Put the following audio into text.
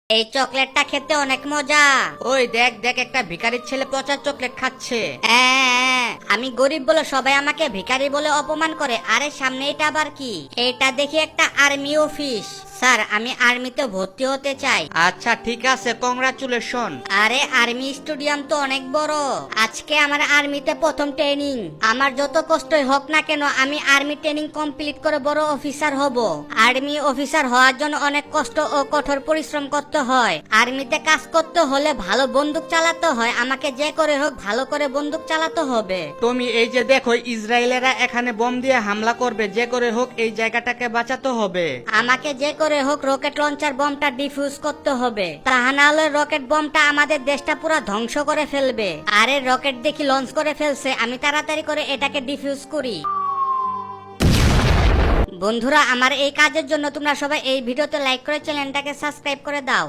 এই চকলেটটা খেতে অনেক মজা। ওই দেখ দেখ, একটা ভিখারির ছেলে পচা চকলেট খাচ্ছে। আমি গরিব বলে সবাই আমাকে ভিখারি বলে অপমান করে। আরে সামনে এটা আবার কি? এটা দেখি একটা আর্মি অফিস। স্যার, আমি আর্মিতে ভর্তি হতে চাই। আচ্ছা ঠিক আছে, কংগ্রাচুলেশন। আরে আর্মি স্টেডিয়াম তো অনেক বড়। আজকে আমার আর্মিতে প্রথম ট্রেনিং। আমার যত কষ্টই হোক না কেন আমি আর্মি ট্রেনিং কমপ্লিট করে বড় অফিসার হব। আর্মি অফিসার হওয়ার জন্য অনেক কষ্ট ও কঠোর পরিশ্রম করতে হয়। আর্মিতে কাজ করতে হলে ভালো বন্দুক চালাতে হয়। আমাকে যে করে হোক ভালো করে বন্দুক চালাতে হবে। তুমি এই যে দেখো, ইসরায়েলেরা এখানে বোম দিয়ে হামলা করবে, যে করে হোক এই জায়গাটাকে বাঁচাতে হবে। আমাকে যে করে হোক রকেট লঞ্চার বমটা ডিফিউজ করতে হবে। তা না হলে রকেট বমটা আমাদের দেশটা পুরো ধ্বংস করে ফেলবে। আরে রকেট দেখি লঞ্চ করে ফেলছে, আমি তাড়াতাড়ি করে এটাকে ডিফিউজ করি। বন্ধুরা, আমার এই কাজের জন্য তোমরা সবাই এই ভিডিওতে লাইক করে চ্যানেলটাকে সাবস্ক্রাইব করে দাও।